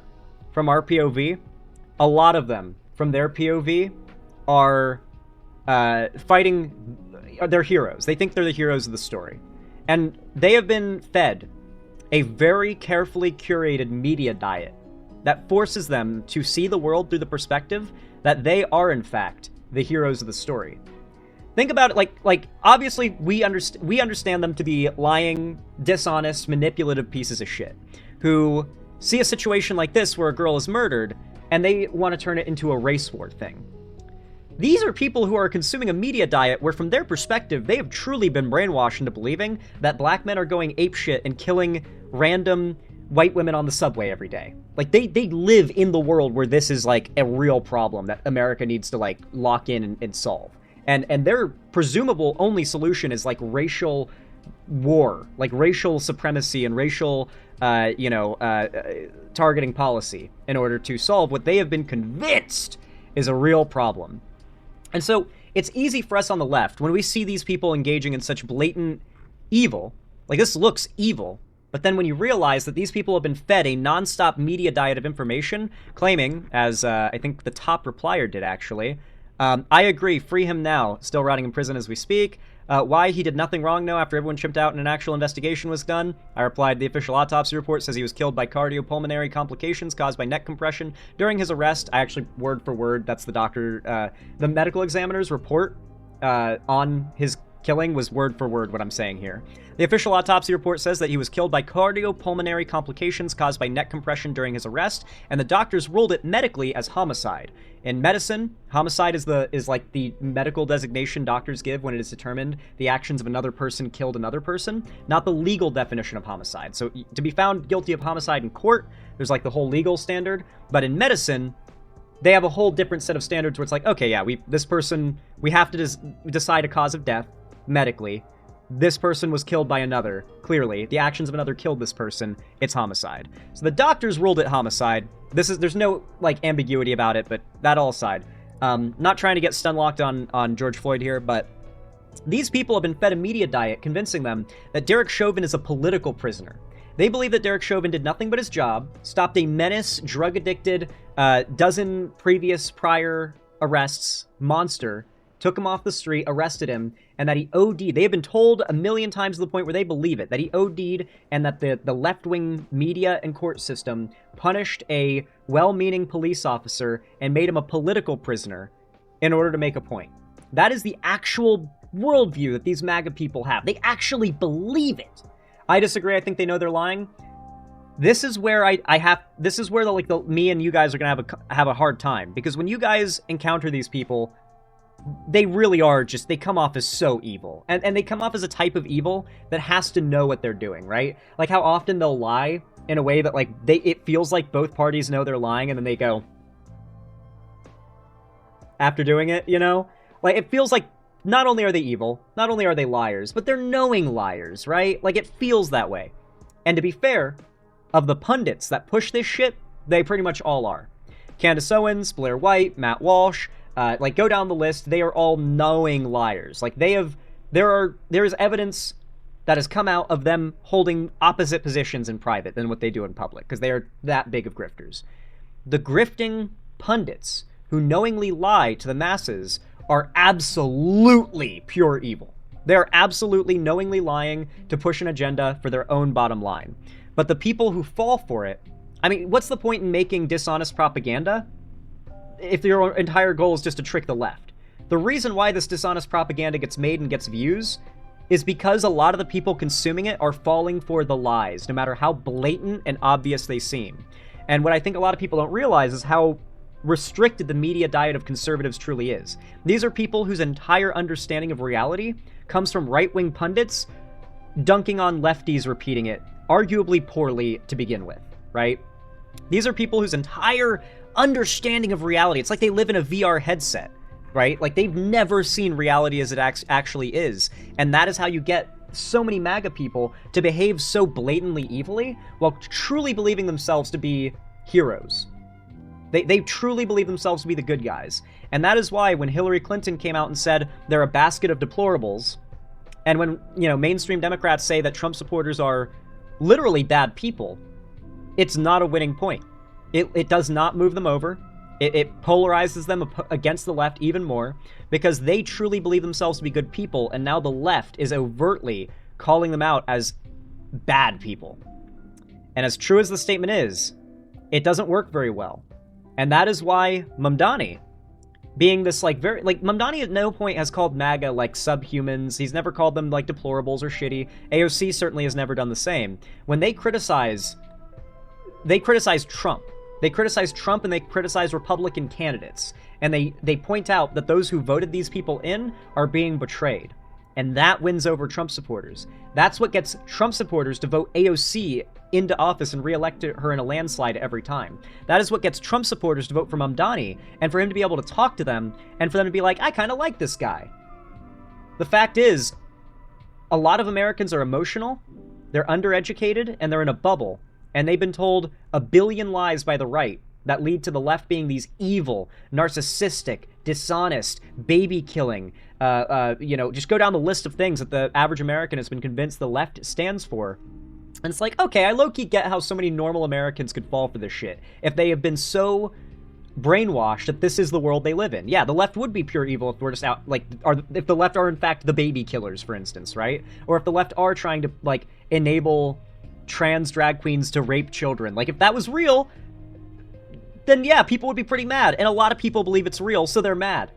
from our POV, a lot of them, from their POV, are fighting... They're heroes. They think they're the heroes of the story. And they have been fed a very carefully curated media diet that forces them to see the world through the perspective that they are, in fact, the heroes of the story. Think about it, like obviously we understand them to be lying, dishonest, manipulative pieces of shit who see a situation like this where a girl is murdered and they want to turn it into a race war thing. These are people who are consuming a media diet where, from their perspective, they have truly been brainwashed into believing that black men are going apeshit and killing random white women on the subway every day. Like, they live in the world where this is, like, a real problem that America needs to, like, lock in and solve. And their presumable only solution is, like, racial war, like racial supremacy and racial, targeting policy in order to solve what they have been convinced is a real problem. And so it's easy for us on the left, when we see these people engaging in such blatant evil, like this looks evil, but then when you realize that these people have been fed a nonstop media diet of information, claiming, as I think the top replier did actually, I agree, free him now, still rotting in prison as we speak. Why he did nothing wrong now after everyone chimped out and an actual investigation was done? I replied, the official autopsy report says he was killed by cardiopulmonary complications caused by neck compression during his arrest. I actually, word for word, that's the medical examiner's report on his killing was word for word what I'm saying here. The official autopsy report says that he was killed by cardiopulmonary complications caused by neck compression during his arrest, and the doctors ruled it medically as homicide. In medicine, homicide is like the medical designation doctors give when it is determined the actions of another person killed another person, not the legal definition of homicide. So to be found guilty of homicide in court, there's like the whole legal standard, but in medicine, they have a whole different set of standards where it's like, okay, yeah, we have to decide a cause of death medically. This person was killed by another. Clearly, the actions of another killed this person. It's homicide. So the doctors ruled it homicide. There's no, like, ambiguity about it, but that all aside. Not trying to get stun-locked on George Floyd here, but these people have been fed a media diet convincing them that Derek Chauvin is a political prisoner. They believe that Derek Chauvin did nothing but his job, stopped a menace, drug-addicted, dozen prior arrests monster, took him off the street, arrested him, and that he OD'd. They have been told a million times to the point where they believe it, that he OD'd, and that the left-wing media and court system punished a well-meaning police officer and made him a political prisoner in order to make a point. That is the actual worldview that these MAGA people have. They actually believe it. I disagree. I think they know they're lying. This is where me and you guys are gonna have a hard time, because when you guys encounter these people, they really are they come off as so evil. And they come off as a type of evil that has to know what they're doing, right? Like how often they'll lie in a way that, like, it feels like both parties know they're lying, and then they go after doing it, you know? Like, it feels like not only are they evil, not only are they liars, but they're knowing liars, right? Like, it feels that way. And to be fair, of the pundits that push this shit, they pretty much all are. Candace Owens, Blair White, Matt Walsh, like, go down the list, they are all knowing liars. Like, there is evidence that has come out of them holding opposite positions in private than what they do in public, because they are that big of grifters. The grifting pundits who knowingly lie to the masses are absolutely pure evil. They're absolutely knowingly lying to push an agenda for their own bottom line. But the people who fall for it, I mean, what's the point in making dishonest propaganda if your entire goal is just to trick the left? The reason why this dishonest propaganda gets made and gets views is because a lot of the people consuming it are falling for the lies, no matter how blatant and obvious they seem. And what I think a lot of people don't realize is how restricted the media diet of conservatives truly is. These are people whose entire understanding of reality comes from right-wing pundits dunking on lefties repeating it, arguably poorly to begin with, right? These are people whose entire understanding of reality, it's like they live in a VR headset, right? Like they've never seen reality as it actually is. And that is how you get so many MAGA people to behave so blatantly evilly while truly believing themselves to be heroes. They truly believe themselves to be the good guys. And that is why when Hillary Clinton came out and said they're a basket of deplorables, and when, you know, mainstream Democrats say that Trump supporters are literally bad people, it's not a winning point. It does not move them over. It polarizes them against the left even more because they truly believe themselves to be good people, and now the left is overtly calling them out as bad people. And as true as the statement is, it doesn't work very well. And that is why Mamdani, being this Mamdani at no point has called MAGA like subhumans. He's never called them like deplorables or shitty. AOC certainly has never done the same. When they criticize Trump. They criticize Trump and they criticize Republican candidates. And they point out that those who voted these people in are being betrayed. And that wins over Trump supporters. That's what gets Trump supporters to vote AOC into office and re-elect her in a landslide every time. That is what gets Trump supporters to vote for Mamdani, and for him to be able to talk to them, and for them to be like, I kind of like this guy. The fact is, a lot of Americans are emotional, they're undereducated, and they're in a bubble. And they've been told a billion lies by the right that lead to the left being these evil, narcissistic, dishonest, baby-killing, just go down the list of things that the average American has been convinced the left stands for. And it's like, okay, I low-key get how so many normal Americans could fall for this shit if they have been so brainwashed that this is the world they live in. Yeah, the left would be pure evil if we're just out, if the left are in fact the baby killers, for instance, right? Or if the left are trying to, enable trans drag queens to rape children. If that was real, then yeah, people would be pretty mad. And a lot of people believe it's real, so they're mad.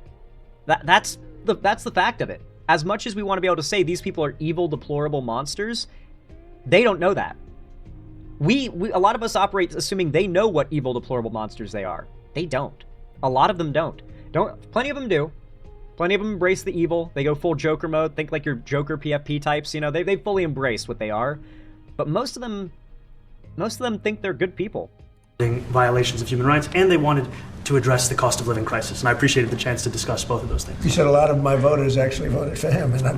That's the fact of it. As much as we want to be able to say these people are evil, deplorable monsters, they don't know that. A lot of us operate assuming they know what evil, deplorable monsters they are. They don't. A lot of them don't. Plenty of them do. Plenty of them embrace the evil. They go full Joker mode. Think like your Joker PFP types. They fully embrace what they are. But most of them think they're good people. Violations of human rights, and they wanted to address the cost of living crisis. And I appreciated the chance to discuss both of those things. You said a lot of my voters actually voted for him, and I'm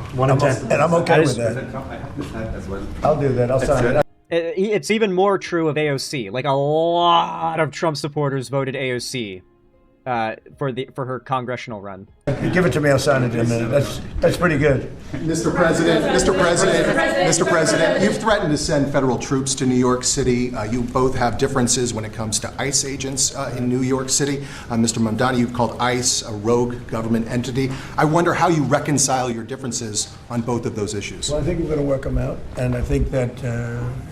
okay with that. I have this hat as well. I'll do that. I'll sign it. It's even more true of AOC. A lot of Trump supporters voted AOC for her congressional run. You give it to me, I'll sign it in a minute. That's pretty good. Mr. President, you've threatened to send federal troops to New York City. You both have differences when it comes to ICE agents in New York City. Mr. Mamdani, you've called ICE a rogue government entity. I wonder how you reconcile your differences on both of those issues. Well, I think we're going to work them out, and I think that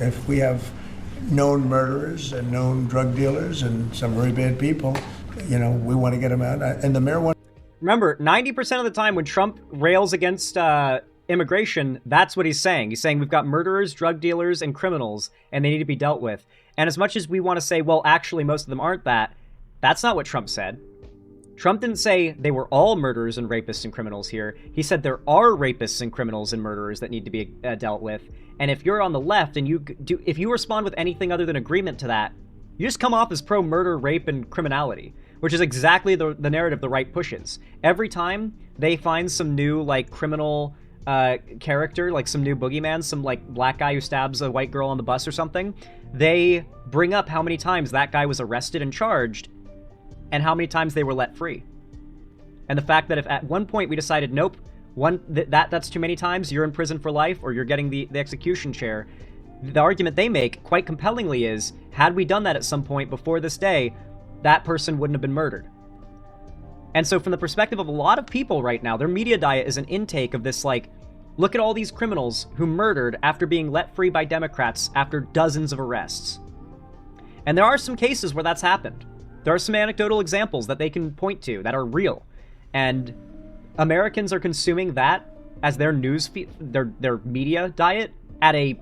if we have known murderers and known drug dealers and some very bad people, we want to get them out. And the mayor wants. Remember, 90% of the time when Trump rails against immigration, that's what he's saying. He's saying we've got murderers, drug dealers, and criminals, and they need to be dealt with. And as much as we want to say, well, actually, most of them aren't that's not what Trump said. Trump didn't say they were all murderers and rapists and criminals here. He said there are rapists and criminals and murderers that need to be dealt with. And if you're on the left and if you respond with anything other than agreement to that, you just come off as pro-murder, rape, and criminality, which is exactly the narrative the right pushes. Every time they find some new, criminal character, some new boogeyman, some, black guy who stabs a white girl on the bus or something, they bring up how many times that guy was arrested and charged and how many times they were let free. And the fact that if at one point we decided, nope, that's too many times, you're in prison for life or you're getting the execution chair, the argument they make, quite compellingly, is, had we done that at some point before this day, that person wouldn't have been murdered. And so from the perspective of a lot of people right now, their media diet is an intake of this, look at all these criminals who murdered after being let free by Democrats after dozens of arrests. And there are some cases where that's happened. There are some anecdotal examples that they can point to that are real. And Americans are consuming that as their news feed, their media diet at a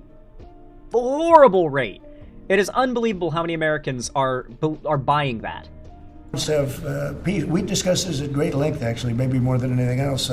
horrible rate. It is unbelievable how many Americans are buying that. Peace. We discussed this at great length, actually, maybe more than anything else.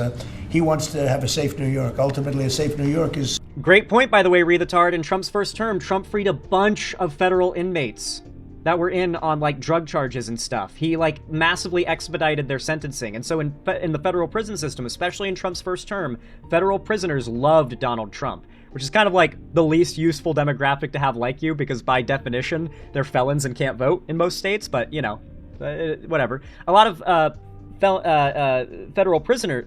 He wants to have a safe New York. Ultimately, a safe New York is... Great point, by the way, Retard. In Trump's first term, Trump freed a bunch of federal inmates that were in on, like, drug charges and stuff. He, like, massively expedited their sentencing. And so in the federal prison system, especially in Trump's first term, federal prisoners loved Donald Trump, which is kind of like the least useful demographic to have like you, because by definition, they're felons and can't vote in most states, but, you know, whatever. A lot of federal prisoners,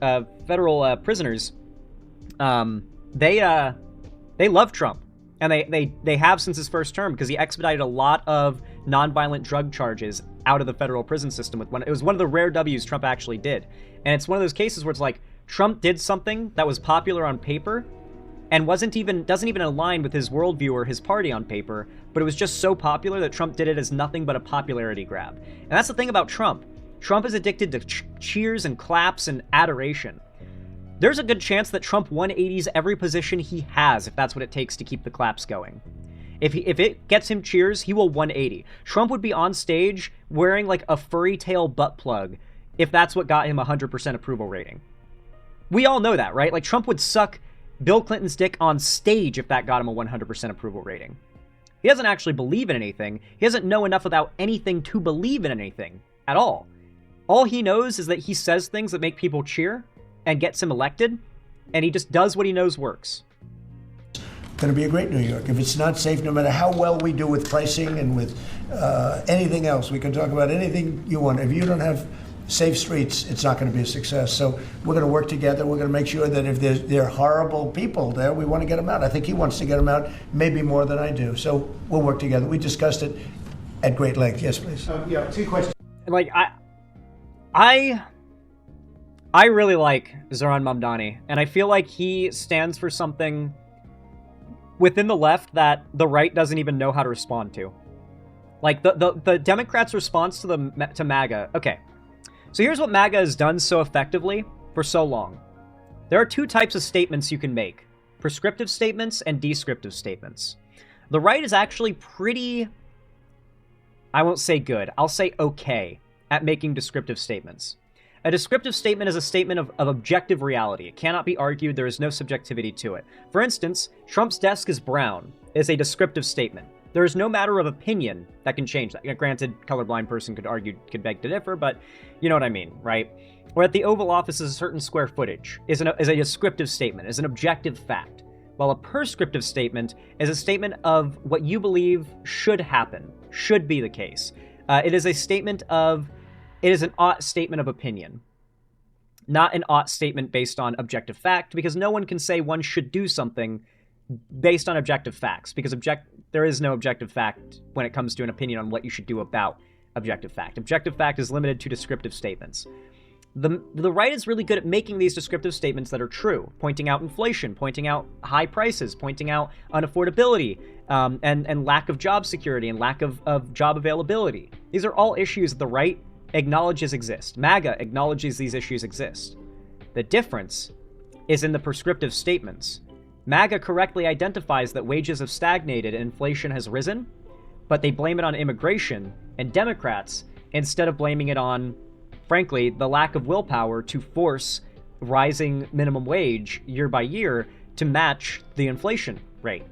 they love Trump, and they have since his first term, because he expedited a lot of nonviolent drug charges out of the federal prison system. It was one of the rare W's Trump actually did, and it's one of those cases where it's like Trump did something that was popular on paper, and doesn't even align with his worldview or his party on paper, but it was just so popular that Trump did it as nothing but a popularity grab. And that's the thing about Trump. Trump is addicted to cheers and claps and adoration. There's a good chance that Trump 180s every position he has if that's what it takes to keep the claps going. If it gets him cheers, he will 180. Trump would be on stage wearing like a furry tail butt plug if that's what got him a 100% approval rating. We all know that, right? Like, Trump would suck Bill Clinton's dick on stage if that got him a 100% approval rating. He doesn't actually believe in anything. He doesn't know enough about anything to believe in anything at all. All he knows is that he says things that make people cheer and gets him elected, and he just does what he knows works. Going to be a great New York. If it's not safe, no matter how well we do with pricing and with anything else, we can talk about anything you want. If you don't have safe streets, it's not going to be a success. So we're going to work together. We're going to make sure that if there are horrible people there, we want to get them out. I think he wants to get them out maybe more than I do. So we'll work together. We discussed it at great length. Yes, please. Yeah, 2 questions. Like, I really like Zohran Mamdani, and I feel like he stands for something within the left that the right doesn't even know how to respond to. Like, the Democrats' response to MAGA. Okay. So here's what MAGA has done so effectively for so long. There are 2 types of statements you can make: prescriptive statements and descriptive statements. The right is actually pretty, I won't say good, I'll say okay at making descriptive statements. A descriptive statement is a statement of objective reality. It cannot be argued. There is no subjectivity to it. For instance, Trump's desk is brown is a descriptive statement. There is no matter of opinion that can change that. Granted, colorblind person could beg to differ, but you know what I mean, right? Or that the Oval Office is a certain square footage is a descriptive statement, is an objective fact, while a prescriptive statement is a statement of what you believe should happen, should be the case. It is an ought statement of opinion, not an ought statement based on objective fact, because no one can say one should do something based on objective facts, because there is no objective fact when it comes to an opinion on what you should do about objective fact. Objective fact is limited to descriptive statements. The right is really good at making these descriptive statements that are true, pointing out inflation, pointing out high prices, pointing out unaffordability, and lack of job security and lack of job availability. These are all issues that the right acknowledges exist. MAGA acknowledges these issues exist. The difference is in the prescriptive statements. MAGA correctly identifies that wages have stagnated and inflation has risen, but they blame it on immigration, and Democrats, instead of blaming it on, frankly, the lack of willpower to force rising minimum wage year by year to match the inflation rate.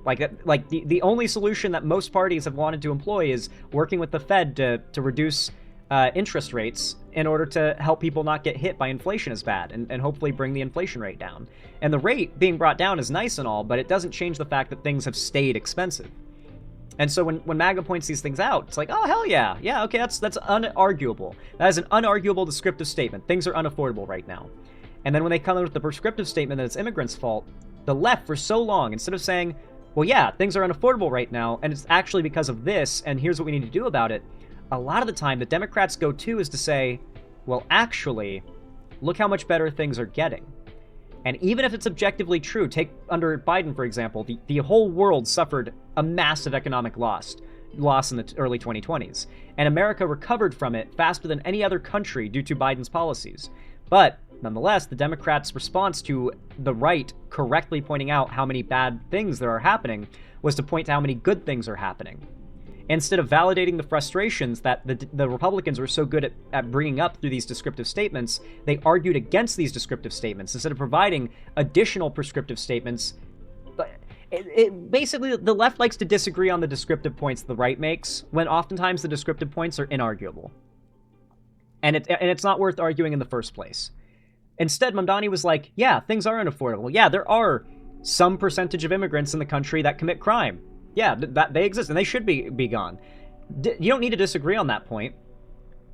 Like the only solution that most parties have wanted to employ is working with the Fed to reduce interest rates in order to help people not get hit by inflation as bad and hopefully bring the inflation rate down. And the rate being brought down is nice and all, but it doesn't change the fact that things have stayed expensive. And so when MAGA points these things out, it's like, oh, hell yeah. Yeah, okay, that's unarguable. That is an unarguable descriptive statement. Things are unaffordable right now. And then when they come in with the prescriptive statement that it's immigrants' fault, the left for so long, instead of saying, well, yeah, things are unaffordable right now, and it's actually because of this, and here's what we need to do about it, a lot of the time the Democrats go to is to say, well, actually, look how much better things are getting. And even if it's objectively true, take under Biden, for example, the whole world suffered a massive economic loss in the early 2020s. And America recovered from it faster than any other country due to Biden's policies. But Nonetheless, the Democrats' response to the right correctly pointing out how many bad things there are happening was to point to how many good things are happening. Instead of validating the frustrations that the Republicans were so good at bringing up through these descriptive statements, they argued against these descriptive statements instead of providing additional prescriptive statements. Basically, the left likes to disagree on the descriptive points the right makes, when oftentimes the descriptive points are inarguable. And it's not worth arguing in the first place. Instead, Mamdani was like, yeah, things are unaffordable. Yeah, there are some percentage of immigrants in the country that commit crime. Yeah, that they exist, and they should be gone. You don't need to disagree on that point.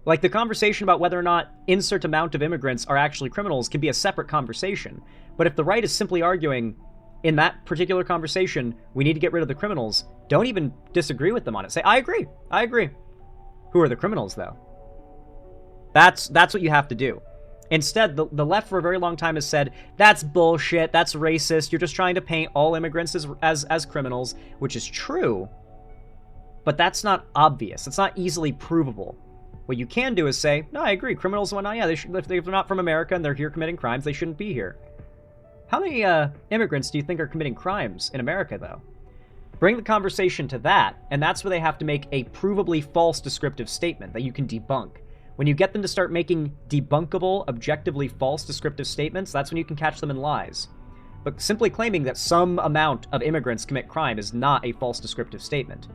Like, the conversation about whether or not insert amount of immigrants are actually criminals can be a separate conversation. But if the right is simply arguing, in that particular conversation, we need to get rid of the criminals, don't even disagree with them on it. Say, I agree. Who are the criminals, though? That's what you have to do. Instead, the left for a very long time has said, that's bullshit, that's racist, you're just trying to paint all immigrants as criminals, which is true, but that's not obvious. It's not easily provable. What you can do is say, no, I agree, criminals and whatnot, yeah, if they're not from America and they're here committing crimes, they shouldn't be here. How many immigrants do you think are committing crimes in America, though? Bring the conversation to that, and that's where they have to make a provably false descriptive statement that you can debunk. When you get them to start making debunkable, objectively false descriptive statements, that's when you can catch them in lies. But simply claiming that some amount of immigrants commit crime is not a false descriptive statement.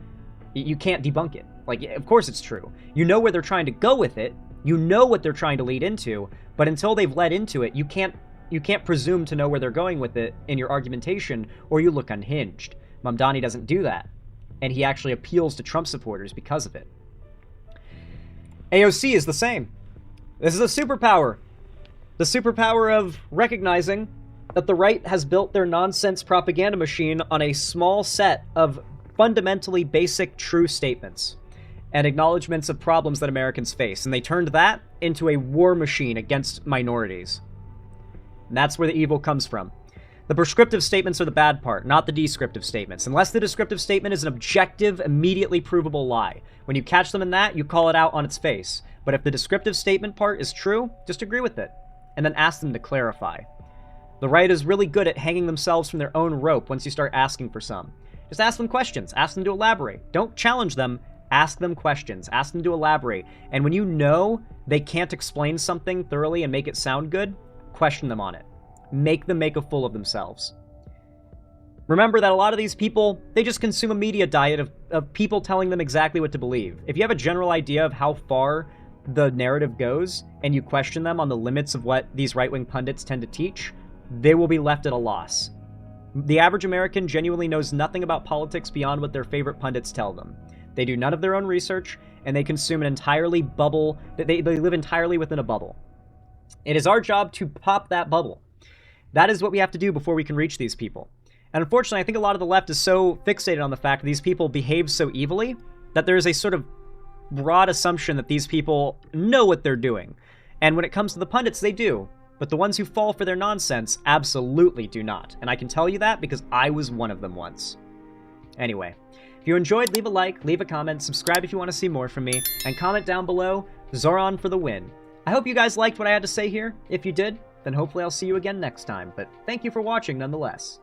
You can't debunk it. Like, of course it's true. You know where they're trying to go with it, you know what they're trying to lead into, but until they've led into it, you can't presume to know where they're going with it in your argumentation, or you look unhinged. Mamdani doesn't do that, and he actually appeals to Trump supporters because of it. AOC is the same. This is a superpower. The superpower of recognizing that the right has built their nonsense propaganda machine on a small set of fundamentally basic true statements and acknowledgments of problems that Americans face, and they turned that into a war machine against minorities. And that's where the evil comes from. The prescriptive statements are the bad part, not the descriptive statements. Unless the descriptive statement is an objective, immediately provable lie. When you catch them in that, you call it out on its face. But if the descriptive statement part is true, just agree with it, and then ask them to clarify. The right is really good at hanging themselves from their own rope once you start asking for some. Just ask them questions, ask them to elaborate. Don't challenge them, ask them questions, ask them to elaborate. And when you know they can't explain something thoroughly and make it sound good, question them on it. Make them make a fool of themselves. Remember that a lot of these people, they just consume a media diet of people telling them exactly what to believe. If you have a general idea of how far the narrative goes, and you question them on the limits of what these right-wing pundits tend to teach, they will be left at a loss. The average American genuinely knows nothing about politics beyond what their favorite pundits tell them. They do none of their own research, and they consume an entirely bubble, they live entirely within a bubble. It is our job to pop that bubble. That is what we have to do before we can reach these people. And unfortunately, I think a lot of the left is so fixated on the fact that these people behave so evilly that there is a sort of broad assumption that these people know what they're doing. And when it comes to the pundits, they do. But the ones who fall for their nonsense absolutely do not. And I can tell you that because I was one of them once. Anyway, if you enjoyed, leave a like, leave a comment, subscribe if you want to see more from me, and comment down below, Zohran for the win. I hope you guys liked what I had to say here. If you did, then hopefully I'll see you again next time, but thank you for watching nonetheless.